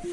Good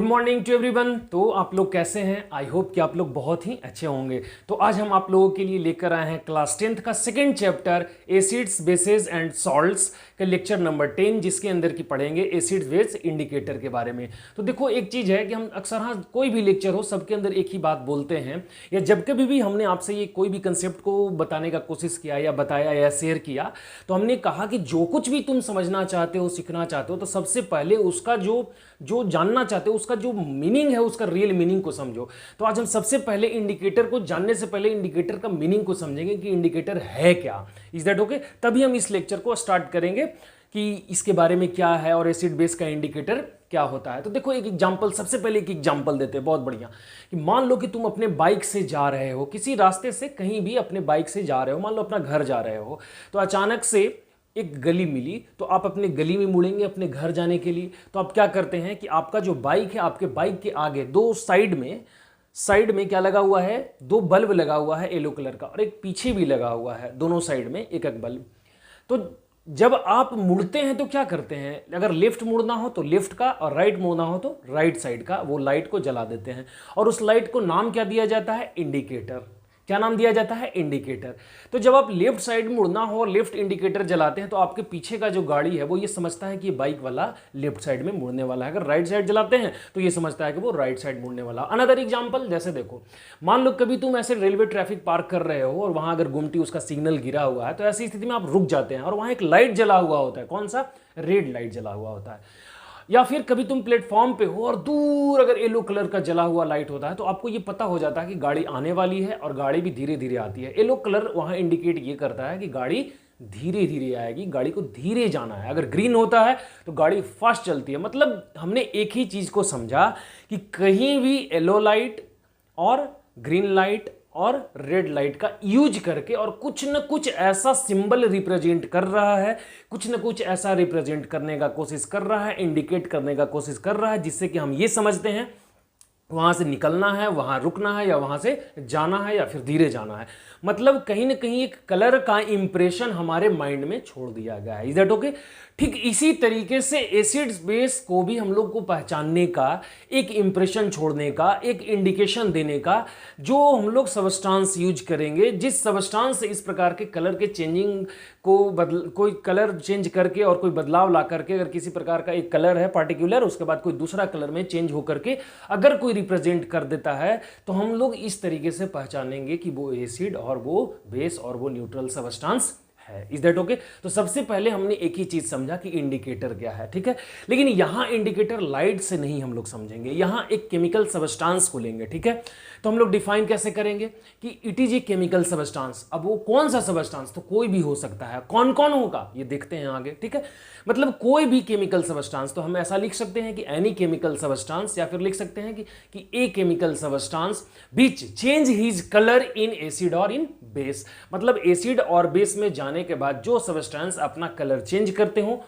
morning to everyone. तो आप लोग कैसे हैं? आई होप कि आप लोग बहुत ही अच्छे होंगे। तो आज हम आप लोगों के लिए लेकर आए हैं क्लास 10th का second chapter acids bases and salts का लेक्चर नंबर 10, जिसके अंदर की पढ़ेंगे एसिड्स बेस इंडिकेटर के बारे में। तो देखो, एक चीज़ है कि हम अक्सर कोई भी लेक्चर हो सबके अंदर एक ही बात बोलते हैं, या जब कभी भी हमने आपसे ये कोई भी कंसेप्ट को बताने का कोशिश किया या बताया या शेयर किया, तो हमने कहा कि जो कुछ भी तुम समझना चाहते हो, सीखना चाहते हो, तो सबसे पहले उसका जो जानना चाहते हो उसका जो मीनिंग है, उसका रियल मीनिंग को समझो। तो आज हम सबसे पहले इंडिकेटर को जानने से पहले इंडिकेटर का मीनिंग को समझेंगे कि इंडिकेटर है क्या। Is that okay? तभी हम इस लेक्चर को स्टार्ट करेंगे कि इसके बारे में क्या है और एसिड बेस का इंडिकेटर क्या होता है। तो देखो, एक एग्जांपल, सबसे पहले एक एग्जांपल देते हैं बहुत बढ़िया, कि मान लो कि तुम अपने बाइक से जा रहे हो, किसी रास्ते से कहीं भी अपने बाइक से जा रहे हो, मान लो अपना घर जा रहे हो, तो अचानक से एक गली मिली, तो आप अपने गली में मुड़ेंगे अपने घर जाने के लिए। तो आप क्या करते हैं कि आपका जो बाइक है, आपके बाइक के आगे दो साइड में क्या लगा हुआ है? दो बल्ब लगा हुआ है येलो कलर का, और एक पीछे भी लगा हुआ है, दोनों साइड में एक एक बल्ब। तो जब आप मुड़ते हैं तो क्या करते हैं? अगर लेफ्ट मुड़ना हो तो लेफ्ट का, और राइट मुड़ना हो तो राइट साइड का वो लाइट को जला देते हैं, और उस लाइट को नाम क्या दिया जाता है? इंडिकेटर। क्या नाम दिया जाता है? इंडिकेटर। तो जब आप लेफ्ट साइड मुड़ना हो और लेफ्ट इंडिकेटर जलाते हैं, तो आपके पीछे का जो गाड़ी है वो ये समझता है कि ये बाइक वाला लेफ्ट साइड में मुड़ने वाला है। अगर राइट साइड जलाते हैं तो ये समझता है कि वो राइट साइड मुड़ने वाला। अनदर एग्जांपल, जैसे देखो, मान लो कभी तुम ऐसे रेलवे ट्रैफिक पार कर रहे हो और वहां अगर गुमटी उसका सिग्नल गिरा हुआ है, तो ऐसी स्थिति में आप रुक जाते हैं और वहां एक लाइट जला हुआ होता है। कौन सा? रेड लाइट जला हुआ होता है। या फिर कभी तुम प्लेटफॉर्म पे हो और दूर अगर येलो कलर का जला हुआ लाइट होता है, तो आपको ये पता हो जाता है कि गाड़ी आने वाली है, और गाड़ी भी धीरे धीरे आती है। येलो कलर वहां इंडिकेट ये करता है कि गाड़ी धीरे धीरे आएगी, गाड़ी को धीरे जाना है। अगर ग्रीन होता है तो गाड़ी फास्ट चलती है। मतलब हमने एक ही चीज को समझा कि कहीं भी येलो लाइट और ग्रीन लाइट और रेड लाइट का यूज करके और कुछ न कुछ ऐसा सिंबल रिप्रेजेंट कर रहा है, कुछ न कुछ ऐसा रिप्रेजेंट करने का कोशिश कर रहा है, इंडिकेट करने का कोशिश कर रहा है, जिससे कि हम ये समझते हैं वहां से निकलना है, वहां रुकना है, या वहां से जाना है, या फिर धीरे जाना है। मतलब कहीं ना कहीं एक कलर का इंप्रेशन हमारे माइंड में छोड़ दिया गया है। Is that okay? ठीक इसी तरीके से एसिड्स बेस को भी हम लोग को पहचानने का, एक इंप्रेशन छोड़ने का, एक इंडिकेशन देने का, जो हम लोग सबस्टांस यूज करेंगे, जिस सबस्टांस से इस प्रकार के कलर के चेंजिंग को कोई कलर चेंज करके और कोई बदलाव ला करके, अगर किसी प्रकार का एक कलर है पार्टिकुलर, उसके बाद कोई दूसरा कलर में चेंज होकर के अगर कोई रिप्रेजेंट कर देता है, तो हम लोग इस तरीके से पहचानेंगे कि वो एसिड और वो बेस और वो न्यूट्रल सबस्टांस है। Is that okay? तो सबसे पहले हमने एक ही चीज समझा कि इंडिकेटर क्या है, ठीक है। लेकिन यहां इंडिकेटर लाइट से नहीं हम लोग समझेंगे, यहां एक केमिकल सबस्टांस को लेंगे, ठीक है। तो हम लोग डिफाइन कैसे करेंगे कि it is a chemical substance. अब वो कौन सा सबस्टांस? तो कोई भी हो सकता है। कौन कौन होगा ये देखते हैं आगे, ठीक है। मतलब कोई भी केमिकल सबस्टांस, तो हम ऐसा लिख सकते हैं कि एनी केमिकल सबस्टांस, या फिर लिख सकते हैं कि a chemical substance which change his colour in acid और इन बेस। मतलब एसिड और बेस में जाने के बाद जो सबस्टांस अपना कलर चेंज करते हो,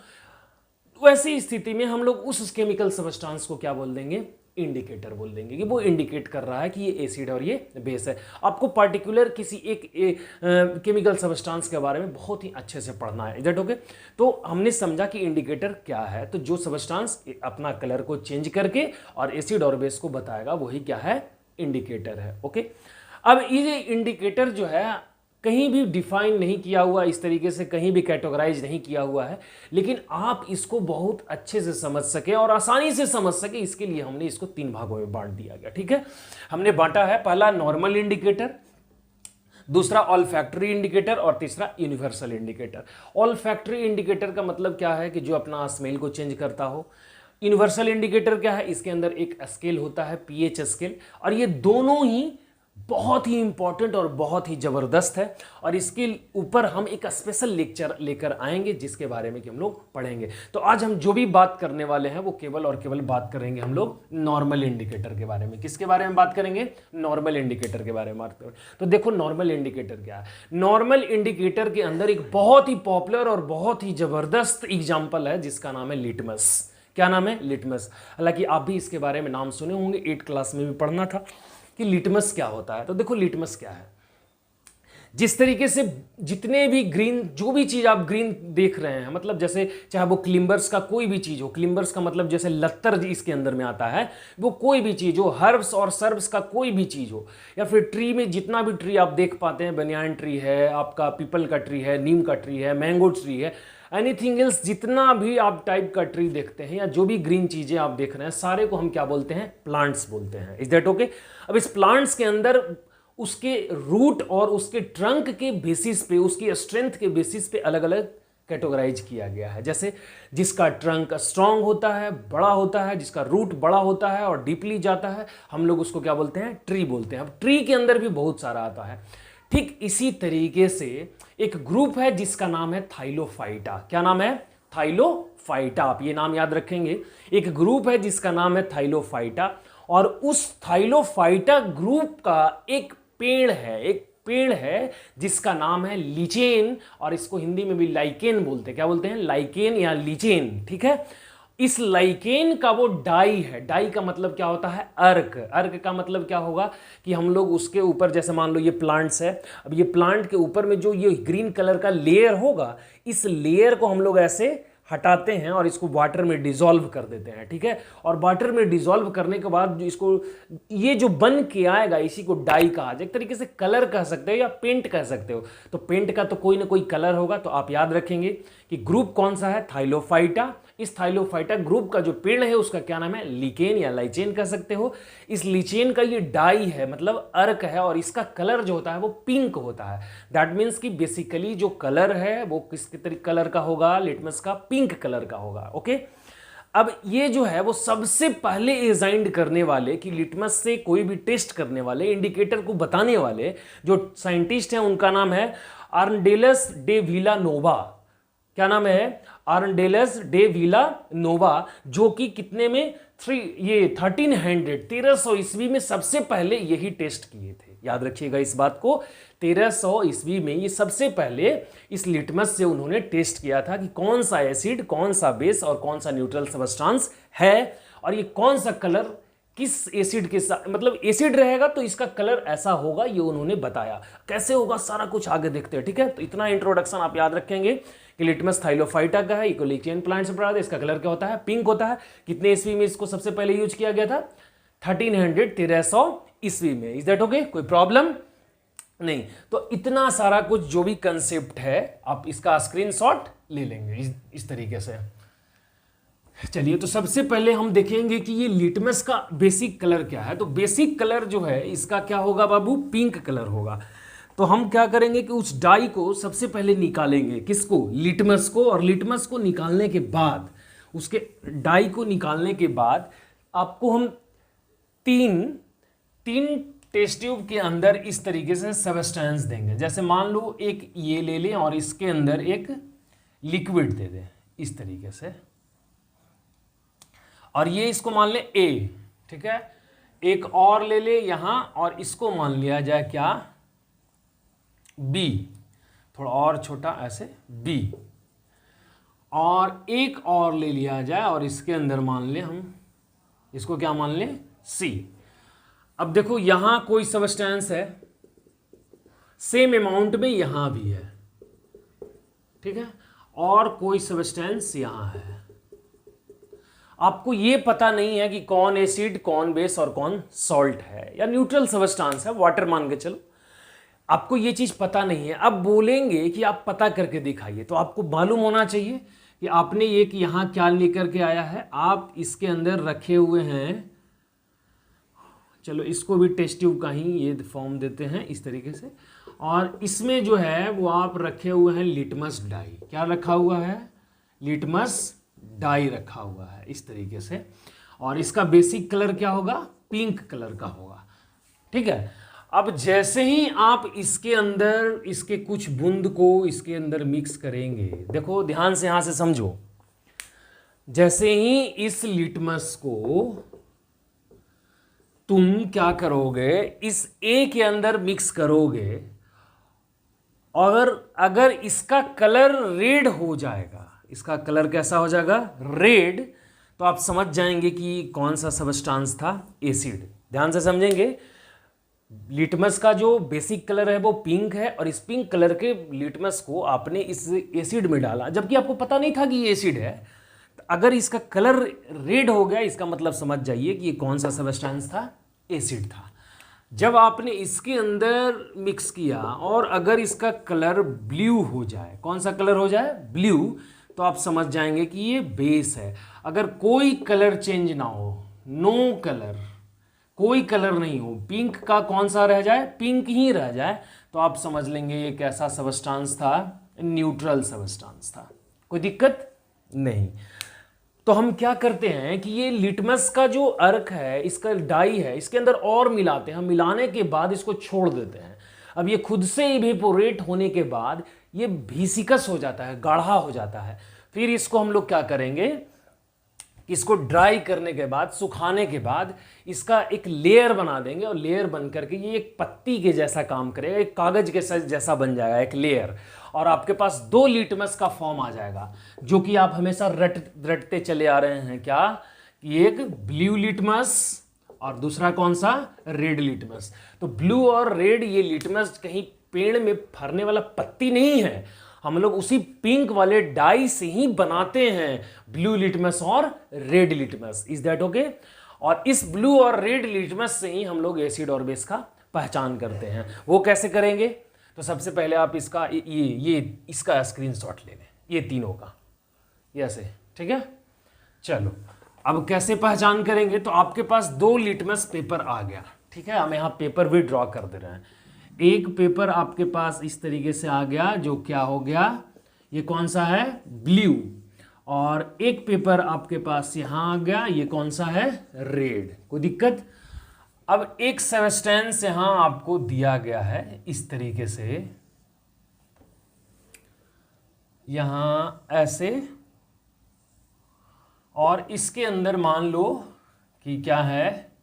वैसी स्थिति में हम लोग उस केमिकल सबस्टांस को क्या बोल देंगे? इंडिकेटर बोल देंगे, कि वो इंडिकेट कर रहा है कि ये एसिड और ये बेस है। आपको पार्टिकुलर किसी एक केमिकल सबस्टांस के बारे में बहुत ही अच्छे से पढ़ना है। Is that okay? तो हमने समझा कि इंडिकेटर क्या है, तो जो सबस्टांस अपना कलर को चेंज करके और एसिड और बेस को बताएगा, वही क्या है? इंडिकेटर है। ओके, अब ये इंडिकेटर जो है कहीं भी डिफाइन नहीं किया हुआ, इस तरीके से कहीं भी कैटेगराइज नहीं किया हुआ है, लेकिन आप इसको बहुत अच्छे से समझ सके और आसानी से समझ सके, इसके लिए हमने इसको 3 भागों में बांट दिया गया, ठीक है। हमने बांटा है, पहला नॉर्मल इंडिकेटर, दूसरा ऑल फैक्ट्री इंडिकेटर, और तीसरा universal indicator. All factory indicator का मतलब क्या है? कि जो अपना स्मेल को चेंज करता हो। यूनिवर्सल इंडिकेटर क्या है? इसके अंदर एक स्केल होता है, पीएच स्केल, और ये दोनों ही बहुत ही इंपॉर्टेंट और बहुत ही जबरदस्त है, और इसके ऊपर हम एक स्पेशल लेक्चर लेकर आएंगे जिसके बारे में कि हम लोग पढ़ेंगे। तो आज हम जो भी बात करने वाले हैं वो केवल और केवल बात करेंगे हम लोग नॉर्मल इंडिकेटर के बारे में। किसके बारे में बात करेंगे? नॉर्मल इंडिकेटर के बारे में बात करेंगे। तो देखो, नॉर्मल इंडिकेटर क्या है? नॉर्मल इंडिकेटर के अंदर एक बहुत ही पॉपुलर और बहुत ही जबरदस्त एग्जाम्पल है जिसका नाम है लिटमस। क्या नाम है? लिटमस। हालांकि आप भी इसके बारे में नाम सुने होंगे, 8 क्लास में भी पढ़ना था कि लिटमस क्या होता है। तो देखो लिटमस क्या है, जिस तरीके से जितने भी ग्रीन, जो भी चीज़ आप ग्रीन देख रहे हैं, मतलब जैसे चाहे वो क्लिम्बर्स का कोई भी चीज़ हो, क्लिम्बर्स का मतलब जैसे लत्तर इसके अंदर में आता है, वो कोई भी चीज़ हो, हर्ब्स और सर्ब्स का कोई भी चीज़ हो, या फिर ट्री में जितना भी ट्री आप देख पाते हैं, बनियान ट्री है, आपका पीपल का ट्री है, नीम का ट्री है, मैंगो ट्री है, एनीथिंग एल्स, जितना भी आप टाइप का ट्री देखते हैं या जो भी ग्रीन चीज़ें आप देख रहे हैं, सारे को हम क्या बोलते हैं? प्लांट्स बोलते हैं। Is that okay? अब इस प्लांट्स के अंदर उसके रूट और उसके ट्रंक के बेसिस पे, उसकी स्ट्रेंथ के बेसिस पे अलग अलग कैटेगराइज किया गया है। जैसे जिसका ट्रंक स्ट्रांग होता है, बड़ा होता है, जिसका रूट बड़ा होता है और डीपली जाता है, हम लोग उसको क्या बोलते हैं? ट्री बोलते हैं। अब ट्री के अंदर भी बहुत सारा आता है। ठीक इसी तरीके से एक ग्रुप है जिसका नाम है थाइलोफाइटा। क्या नाम है? थाइलोफाइटा। आप ये नाम याद रखेंगे। एक ग्रुप है जिसका नाम है थाइलोफाइटा, और उस थाइलोफाइटा ग्रुप का एक पेड़ है जिसका नाम है लीचेन, और इसको हिंदी में भी लाइकेन बोलते हैं। क्या बोलते हैं? लाइकेन या लीचेन। ठीक है, इस लाइकेन का वो डाई है। डाई का मतलब क्या होता है? अर्क। अर्क का मतलब क्या होगा कि हम लोग उसके ऊपर, जैसे मान लो ये प्लांट्स है, अब ये प्लांट के ऊपर में जो ये ग्रीन कलर का लेयर होगा, इस लेयर को हम लोग ऐसे हटाते हैं और इसको वाटर में डिसॉल्व कर देते हैं। ठीक है, और वाटर में डिसॉल्व करने के बाद जो इसको, ये जो बन के आएगा, इसी को डाई कहा जाए। एक तरीके से कलर कह सकते हो या पेंट कह सकते हो। तो पेंट का तो कोई ना कोई कलर होगा। तो आप याद रखेंगे कि ग्रुप कौन सा है? थाइलोफाइटा। इस थाइलोफाइटा ग्रुप का जो पेड़ है उसका क्या नाम है? लीकेन या लाइचेन कह सकते हो। इस लीचेन का ये डाई है, मतलब अर्क है, और इसका कलर जो होता है वो पिंक होता है। दैट मीन्स कि बेसिकली जो कलर है वो किस तरीके कलर का होगा? लिटमस का पिंक कलर का होगा। ओके, अब ये जो है वो सबसे पहले डिजाइन करने वाले, कि लिटमस से कोई भी टेस्ट करने वाले, इंडिकेटर को बताने वाले जो साइंटिस्ट हैं, उनका नाम है अर्नडेलस डे विलानोवा। क्या नाम है? अर्नडेलस डे विलानोवा, जो कि कितने में 1300 ईस्वी में सबसे पहले यही टेस्ट किए थे। याद रखिएगा इस बात को, 1300 ईस्वी में ये सबसे पहले इस लिटमस से उन्होंने टेस्ट किया था कि कौन सा एसिड, कौन सा बेस और कौन सा न्यूट्रल सब्सटेंस है, और ये कौन सा कलर किस एसिड के साथ, मतलब एसिड रहेगा तो इसका कलर ऐसा होगा, ये उन्होंने बताया। कैसे होगा सारा कुछ आगे देखते हैं। ठीक है, तो इतना इंट्रोडक्शन आप याद रखेंगे कि लिटमस थाइलोफाइटा का है, इकोलिचियन प्लांट से पढ़ा था। इसका कलर क्या होता है? पिंक होता है। कितने ईस्वी में इसको सबसे पहले यूज किया गया था? 1300 ईस्वी में। Is that okay? कोई प्रॉब्लम नहीं। तो इतना सारा कुछ जो भी कंसेप्ट है, आप इसका स्क्रीनशॉट ले लेंगे इस तरीके से। चलिए, तो सबसे पहले हम देखेंगे कि ये लिटमस का बेसिक कलर क्या है। तो बेसिक कलर जो है इसका क्या होगा बाबू? पिंक कलर होगा। तो हम क्या करेंगे कि उस डाई को सबसे पहले निकालेंगे। किसको? लिटमस को। और लिटमस को निकालने के बाद, उसके डाई को निकालने के बाद, आपको हम तीन टेस्ट ट्यूब के अंदर इस तरीके से सब्सटेंस देंगे। जैसे मान लो एक ये ले लें और इसके अंदर एक लिक्विड दे दें इस तरीके से, और ये इसको मान लें ए। ठीक है, एक और ले ले यहां और इसको मान लिया जाए क्या? बी। थोड़ा और छोटा ऐसे बी, और एक और ले लिया जाए और इसके अंदर मान लें हम इसको क्या मान लें? सी। अब देखो यहां कोई सब्सटेंस है, सेम अमाउंट में यहां भी है। ठीक है, और कोई सब्सटेंस यहां है। आपको ये पता नहीं है कि कौन एसिड, कौन बेस और कौन सॉल्ट है, या न्यूट्रल सब्सटेंस है, वाटर मान के चलो। आपको ये चीज पता नहीं है। अब बोलेंगे कि आप पता करके दिखाइए, तो आपको मालूम होना चाहिए कि आपने ये कि यहां क्या लेकर के आया है। आप इसके अंदर रखे हुए हैं, चलो इसको भी टेस्ट ट्यूब का ही ये फॉर्म देते हैं इस तरीके से, और इसमें जो है वो आप रखे हुए हैं लिटमस डाई। क्या रखा हुआ है? लिटमस डाई रखा हुआ है इस तरीके से, और इसका बेसिक कलर क्या होगा? पिंक कलर का होगा। ठीक है, अब जैसे ही आप इसके अंदर इसके कुछ बूंद को इसके अंदर मिक्स करेंगे, देखो ध्यान से यहां से समझो, जैसे ही इस लिटमस को तुम क्या करोगे, इस ए के अंदर मिक्स करोगे, और अगर इसका कलर रेड हो जाएगा, इसका कलर कैसा हो जाएगा? रेड, तो आप समझ जाएंगे कि कौन सा सब्सटेंस था, एसिड। ध्यान से समझेंगे, लिटमस का जो बेसिक कलर है वो पिंक है, और इस पिंक कलर के लिटमस को आपने इस एसिड में डाला, जबकि आपको पता नहीं था कि ये एसिड है। तो अगर इसका कलर रेड हो गया, इसका मतलब समझ जाइए कि ये कौन सा सब्सटेंस था, एसिड था। जब आपने इसके अंदर मिक्स किया और अगर इसका कलर ब्लू हो जाए, कौन सा कलर हो जाए, ब्लू, तो आप समझ जाएंगे कि ये बेस है। अगर कोई कलर चेंज ना हो, नो कलर, कोई कलर नहीं हो, पिंक का कौन सा रह जाए, पिंक ही रह जाए, तो आप समझ लेंगे ये कैसा सब्सटेंस था, न्यूट्रल सब्सटेंस था। कोई दिक्कत नहीं। तो हम क्या करते हैं कि ये लिटमस का जो अर्क है, इसका डाई है, इसके अंदर और मिलाते हैं। हम मिलाने के बाद इसको छोड़ देते हैं। अब ये खुद से इवेपोरेट होने के बाद ये भीसिकस हो जाता है, गाढ़ा हो जाता है। फिर इसको हम लोग क्या करेंगे, इसको ड्राई करने के बाद, सुखाने के बाद इसका एक लेयर बना देंगे, और लेयर बन करके ये एक पत्ती के जैसा काम करेगा, एक कागज के जैसा बन जाएगा, एक लेयर। और आपके पास 2 लिटमस का फॉर्म आ जाएगा, जो कि आप हमेशा रटते चले आ रहे हैं। क्या कि एक ब्लू लिटमस और दूसरा कौन सा, रेड लिटमस। तो ब्लू और रेड ये लिटमस कहीं पेड़ में फरने वाला पत्ती नहीं है, हम लोग उसी पिंक वाले डाई से ही बनाते हैं ब्लू लिटमस और red litmus. Is that okay? और इस ब्लू और रेड लिटमस से ही हम लोग एसिड और बेस का पहचान करते हैं। वो कैसे करेंगे? तो सबसे पहले आप इसका ये इसका स्क्रीनशॉट ले लें, ये तीनों का, ऐसे, ठीक है। चलो अब कैसे पहचान करेंगे? तो आपके पास 2 लिटमस पेपर आ गया, ठीक है। हम यहाँ पेपर भी ड्रॉ कर दे रहे हैं। एक पेपर आपके पास इस तरीके से आ गया, जो क्या हो गया, ये कौन सा है, ब्लू। और एक पेपर आपके पास यहाँ आ गया, ये कौन सा है, रेड। कोई दिक्कत? अब एक सब्सटेंस यहाँ आपको दिया गया है इस तरीके से, यहाँ ऐसे, और इसके अंदर मान लो कि क्या है,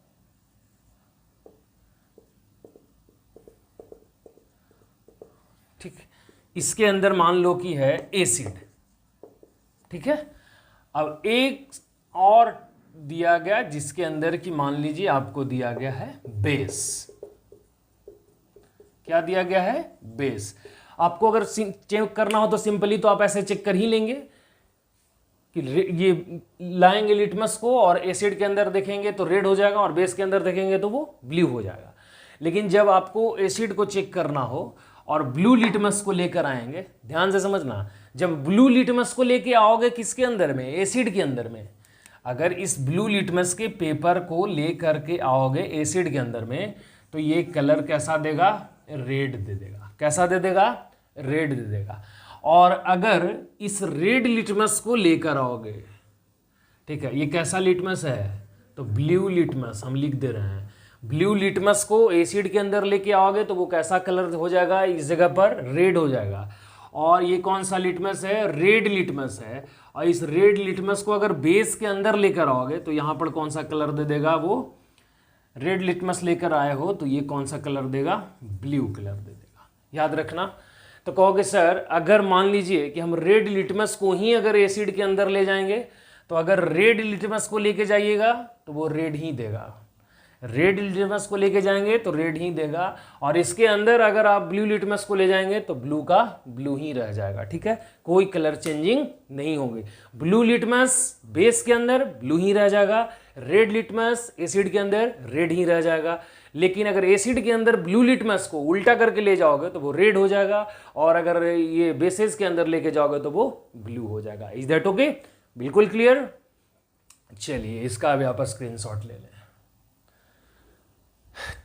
ठीक, इसके अंदर मान लो कि है एसिड, ठीक है। अब एक और दिया गया जिसके अंदर की मान लीजिए आपको दिया गया है बेस। क्या दिया गया है? बेस। आपको अगर चेक करना हो तो सिंपली तो आप ऐसे चेक कर ही लेंगे कि ये लाएंगे लिटमस को और एसिड के अंदर देखेंगे तो रेड हो जाएगा, और बेस के अंदर देखेंगे तो वो ब्लू हो जाएगा। लेकिन जब आपको एसिड को चेक करना हो और ब्लू लिटमस को लेकर आएंगे, ध्यान से समझना, जब ब्लू लिटमस को लेके आओगे किसके अंदर में, एसिड के अंदर में, अगर इस ब्लू लिटमस के पेपर को ले करके आओगे एसिड के अंदर में, तो ये कलर कैसा देगा, रेड दे देगा। कैसा दे देगा? रेड दे देगा। और अगर इस रेड लिटमस को लेकर आओगे, ठीक है, ये कैसा लिटमस है, तो ब्लू लिटमस हम लिख दे रहे हैं। ब्लू लिटमस को एसिड के अंदर लेके आओगे तो वो कैसा कलर हो जाएगा, इस जगह पर रेड हो जाएगा। और ये कौन सा लिटमस है, रेड लिटमस है। और इस रेड लिटमस को अगर बेस के अंदर लेकर आओगे तो यहाँ पर कौन सा कलर दे देगा, वो रेड लिटमस लेकर आए हो तो ये कौन सा कलर देगा, ब्लू कलर दे देगा। याद रखना। तो कहोगे सर अगर मान लीजिए कि हम रेड लिटमस को ही अगर एसिड के अंदर ले जाएंगे, तो अगर रेड लिटमस को लेके जाइएगा तो वो रेड ही देगा, रेड लिटमस को लेके जाएंगे तो रेड ही देगा। और इसके अंदर अगर आप ब्लू लिटमस को ले जाएंगे तो ब्लू का ब्लू ही रह जाएगा, ठीक है, कोई कलर चेंजिंग नहीं होगी। ब्लू लिटमस बेस के अंदर ब्लू ही रह जाएगा, रेड लिटमस एसिड के अंदर रेड ही रह जाएगा। लेकिन अगर एसिड के अंदर ब्लू लिटमस को उल्टा करके ले जाओगे तो वो रेड हो जाएगा, और अगर ये बेसेस के अंदर लेके जाओगे तो वो ब्लू हो जाएगा। Is that okay? बिल्कुल क्लियर। चलिए इसका भी आप स्क्रीनशॉट ले लें।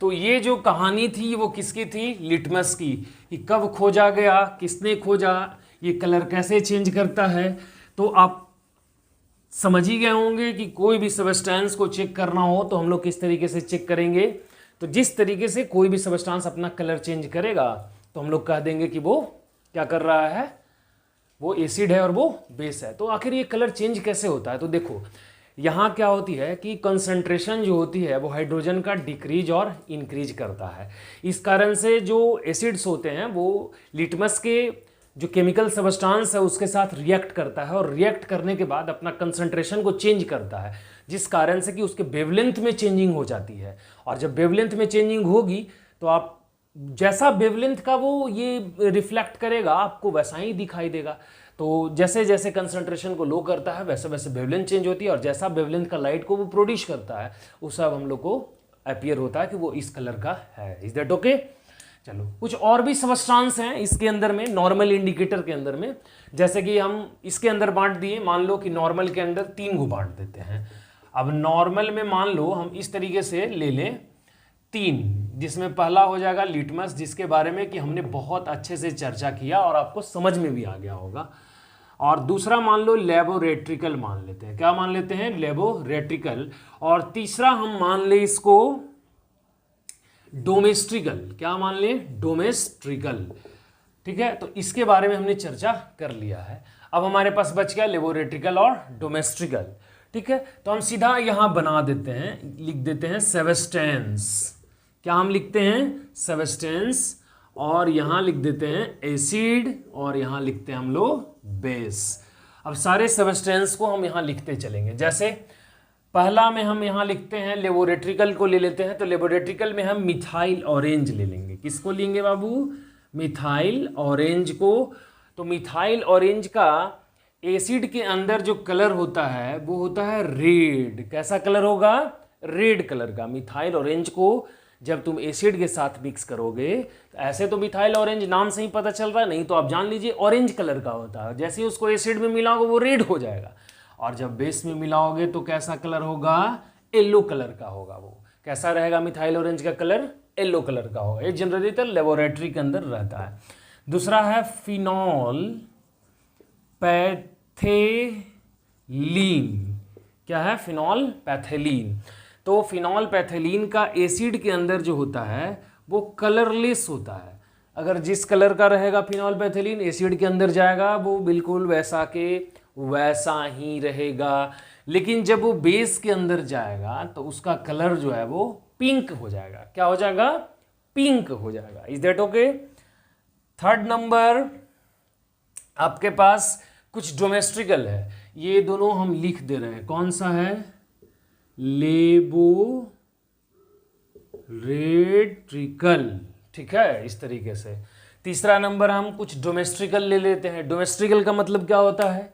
तो ये जो कहानी थी वो किसकी थी, लिटमस की, कि कब खोजा गया, किसने खोजा, ये कलर कैसे चेंज करता है। तो आप समझ ही गए होंगे कि कोई भी सब्सटेंस को चेक करना हो तो हम लोग किस तरीके से चेक करेंगे। तो जिस तरीके से कोई भी सब्सटेंस अपना कलर चेंज करेगा तो हम लोग कह देंगे कि वो क्या कर रहा है, वो एसिड है और वो बेस है। तो आखिर ये कलर चेंज कैसे होता है? तो देखो यहाँ क्या होती है कि कंसंट्रेशन जो होती है वो हाइड्रोजन का डिक्रीज और इंक्रीज करता है। इस कारण से जो एसिड्स होते हैं वो लिटमस के जो केमिकल सब्सटेंस है उसके साथ रिएक्ट करता है और रिएक्ट करने के बाद अपना कंसंट्रेशन को चेंज करता है, जिस कारण से कि उसके वेवलेंथ में चेंजिंग हो जाती है। और जब वेवलेंथ में चेंजिंग होगी तो आप जैसा वेवलेंथ का वो ये रिफ्लेक्ट करेगा आपको वैसा ही दिखाई देगा। तो जैसे जैसे कंसंट्रेशन को लो करता है वैसे वैसे वेवलेंथ चेंज होती है, और जैसा वेवलेंथ का लाइट को वो प्रोड्यूस करता है उस सब हम लोग को अपीयर होता है कि वो इस कलर का है। Is that okay? चलो, कुछ और भी सब्सटेंस हैं इसके अंदर में, नॉर्मल इंडिकेटर के अंदर में। जैसे कि हम इसके अंदर बांट दिए, मान लो कि नॉर्मल के अंदर 3 को बांट देते हैं। अब नॉर्मल में मान लो हम इस तरीके से ले लें 3, जिसमें पहला हो जाएगा लिटमस, जिसके बारे में कि हमने बहुत अच्छे से चर्चा किया और आपको समझ में भी आ गया होगा। और दूसरा मान लो लेबोरेट्रिकल मान लेते हैं। क्या मान लेते हैं? लेबोरेट्रिकल। और तीसरा हम मान ले इसको डोमेस्ट्रिकल। क्या मान ले? डोमेस्ट्रिकल। ठीक है, तो इसके बारे में हमने चर्चा कर लिया है। अब हमारे पास बच गया लेबोरेट्रिकल और डोमेस्ट्रिकल। ठीक है, तो हम सीधा यहां बना देते हैं, लिख देते हैं सब्सटेंस। क्या हम लिखते हैं? सब्सटेंस। और यहां लिख देते हैं एसिड, और यहां लिखते हैं हम लोग बेस। अब सारे सब्सटेंस को हम यहां लिखते चलेंगे। जैसे पहला में हम यहां लिखते हैं, लेबोरेट्रिकल को ले लेते हैं, तो लेबोरेट्रिकल में हम मिथाइल ऑरेंज ले लेंगे। किसको लेंगे बाबू? मिथाइल ऑरेंज को। तो मिथाइल ऑरेंज का एसिड के अंदर जो कलर होता है वो होता है रेड। कैसा कलर होगा? रेड कलर का। मिथाइल ऑरेंज को जब तुम एसिड के साथ मिक्स करोगे, ऐसे तो मिथाइल ऑरेंज नाम से ही पता चल रहा है, नहीं तो आप जान लीजिए ऑरेंज कलर का होता है। जैसे ही उसको एसिड में मिलाओगे वो रेड हो जाएगा, और जब बेस में मिलाओगे तो कैसा कलर होगा? येलो कलर का होगा। वो कैसा रहेगा? मिथाइल ऑरेंज का कलर येलो कलर का होगा। ये जनरली तो लेबोरेटरी के अंदर रहता है। दूसरा है फिनॉल पैथेलीन। क्या है? फिनॉल पैथेलीन। तो फिनॉल पैथेलीन का एसिड के अंदर जो होता है वो कलरलेस होता है। अगर जिस कलर का रहेगा फिनॉल पैथेलीन, एसिड के अंदर जाएगा वो बिल्कुल वैसा के वैसा ही रहेगा। लेकिन जब वो बेस के अंदर जाएगा तो उसका कलर जो है वो पिंक हो जाएगा। क्या हो जाएगा? पिंक हो जाएगा। Is that okay? Third number आपके पास कुछ डोमेस्ट्रिकल है, ये दोनों हम लिख दे रहे हैं। कौन सा है? लेबोरेट्रिकल। ठीक है, इस तरीके से। तीसरा नंबर हम कुछ डोमेस्ट्रिकल ले लेते हैं। डोमेस्ट्रिकल का मतलब क्या होता है?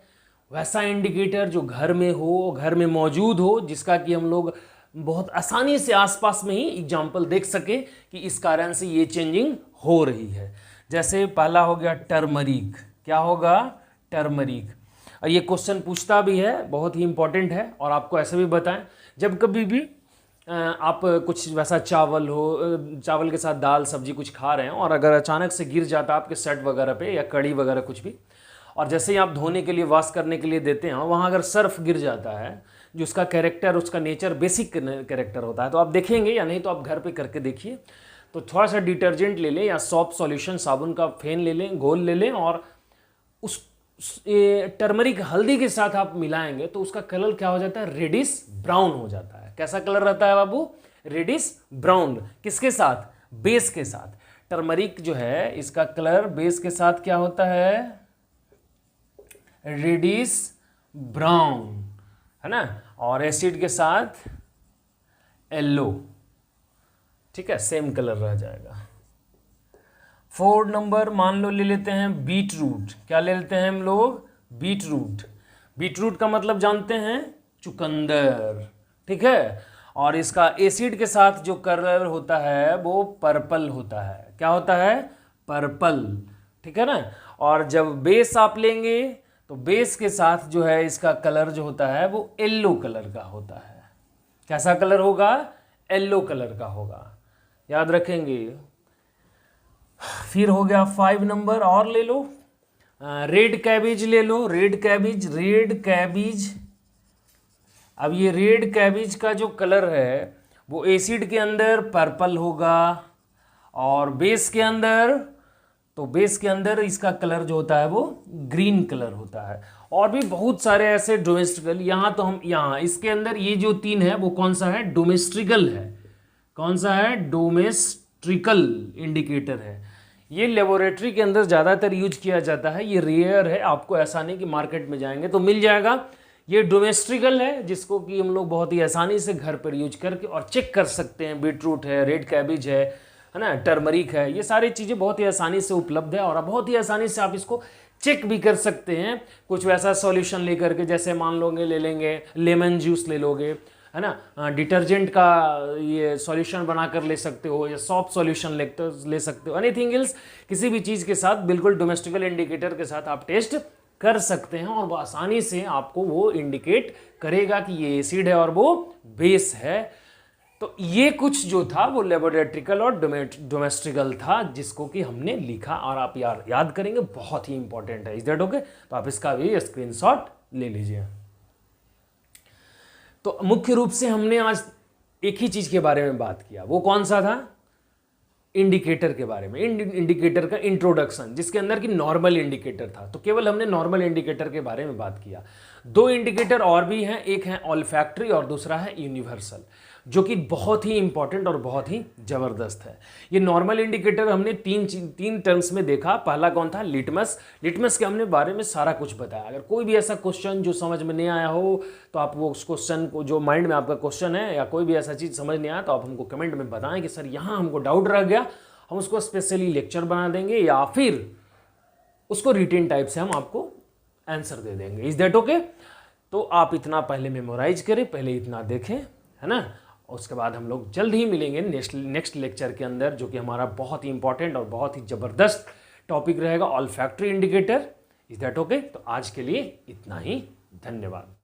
वैसा इंडिकेटर जो घर में हो, घर में मौजूद हो, जिसका कि हम लोग बहुत आसानी से आसपास में ही एग्जाम्पल देख सके कि इस कारण से ये चेंजिंग हो रही है। जैसे पहला हो गया टर्मरिक। क्या होगा? टर्मरिक। और ये क्वेश्चन पूछता भी है, बहुत ही इंपॉर्टेंट है। और आपको ऐसे भी बताएं, जब कभी भी आप कुछ वैसा चावल हो, चावल के साथ दाल सब्जी कुछ खा रहे हैं और अगर अचानक से गिर जाता है आपके सेट वगैरह पे या कड़ी वगैरह कुछ भी, और जैसे ही आप धोने के लिए वॉश करने के लिए देते हैं वहाँ अगर सर्फ गिर जाता है, जो उसका कैरेक्टर, उसका नेचर बेसिक कैरेक्टर होता है, तो आप देखेंगे, या नहीं तो आप घर पे करके देखिए, तो थोड़ा सा डिटर्जेंट ले लें या सॉप सॉल्यूशन साबुन का फेन ले लें, घोल ले लें, और उस टर्मरिक हल्दी के साथ आप मिलाएंगे तो उसका कलर क्या हो जाता है? रेडिश ब्राउन हो जाता है। कैसा कलर रहता है बाबू? Reddish brown. किसके साथ? बेस के साथ। टर्मरिक जो है इसका कलर बेस के साथ क्या होता है? रेडिश ब्राउन, है ना, और एसिड के साथ येलो। ठीक है, सेम कलर रह जाएगा। 4 नंबर मान लो ले लेते हैं बीट रूट। क्या ले लेते हैं हम लोग? Beet root. बीट रूट का मतलब जानते हैं? चुकंदर। ठीक है, और इसका एसिड के साथ जो कलर होता है वो पर्पल होता है। क्या होता है? पर्पल। ठीक है ना। और जब बेस आप लेंगे तो बेस के साथ जो है इसका कलर जो होता है वो येलो कलर का होता है। कैसा कलर होगा? येलो कलर का होगा, याद रखेंगे। फिर हो गया 5 नंबर, और ले लो, रेड कैबेज ले लो। Red cabbage, red cabbage. अब ये रेड कैबेज का जो कलर है वो एसिड के अंदर पर्पल होगा, और बेस के अंदर, तो बेस के अंदर इसका कलर जो होता है वो ग्रीन कलर होता है। और भी बहुत सारे ऐसे डोमेस्ट्रिकल, यहाँ तो हम यहाँ इसके अंदर ये जो 3 है वो कौन सा है? डोमेस्ट्रिकल है। कौन सा है? डोमेस्ट्रिकल इंडिकेटर है। ये लेबोरेटरी के अंदर ज़्यादातर यूज किया जाता है, ये रेयर है, आपको ऐसा नहीं कि मार्केट में जाएंगे तो मिल जाएगा। ये डोमेस्टिकल है जिसको कि हम लोग बहुत ही आसानी से घर पर यूज करके और चेक कर सकते हैं। बीटरूट है, रेड कैबिज है ना, टर्मरिक है, ये सारी चीज़ें बहुत ही आसानी से उपलब्ध है और बहुत ही आसानी से आप इसको चेक भी कर सकते हैं। कुछ वैसा सॉल्यूशन लेकर के, जैसे मान लोगे ले लेंगे लेमन जूस ले लोगे, है ना, डिटर्जेंट का ये सॉल्यूशन बनाकर ले सकते हो, या सॉफ्ट सॉल्यूशन ले सकते हो, एनीथिंग एल्स, किसी भी चीज़ के साथ बिल्कुल डोमेस्टिकल इंडिकेटर के साथ आप टेस्ट कर सकते हैं और वो आसानी से आपको वो इंडिकेट करेगा कि ये एसिड है और वो बेस है। तो ये कुछ जो था वो लेबोरेट्रिकल और डोमेस्टिकल था जिसको कि हमने लिखा, और आप याद करेंगे, बहुत ही इंपॉर्टेंट है। Is that okay? तो आप इसका भी स्क्रीनशॉट ले लीजिए। तो मुख्य रूप से हमने आज एक ही चीज के बारे में बात किया, वो कौन सा था? इंडिकेटर के बारे में, इंडिकेटर का इंट्रोडक्शन, जिसके अंदर की नॉर्मल इंडिकेटर था। तो केवल हमने नॉर्मल इंडिकेटर के बारे में बात किया। दो इंडिकेटर और भी हैं, एक है ऑल्फैक्टरी और दूसरा है यूनिवर्सल, जो कि बहुत ही इंपॉर्टेंट और बहुत ही जबरदस्त है। ये नॉर्मल इंडिकेटर हमने तीन टर्म्स में देखा। पहला कौन था? लिटमस। लिटमस के हमने बारे में सारा कुछ बताया। अगर कोई भी ऐसा क्वेश्चन जो समझ में नहीं आया हो तो आप वो उस क्वेश्चन को, जो माइंड में आपका क्वेश्चन है या कोई भी ऐसा चीज़ समझ नहीं आया, तो आप हमको कमेंट में बताएं कि सर यहाँ हमको डाउट रह गया, हम उसको स्पेशली लेक्चर बना देंगे या फिर उसको रिटेन टाइप से हम आपको आंसर दे देंगे। Is that okay? तो आप इतना पहले मेमोराइज करें, पहले इतना देखें, है ना। उसके बाद हम लोग जल्द ही मिलेंगे नेक्स्ट लेक्चर के अंदर, जो कि हमारा बहुत ही इंपॉर्टेंट और बहुत ही ज़बरदस्त टॉपिक रहेगा, olfactory indicator. Is that okay? तो आज के लिए इतना ही, धन्यवाद।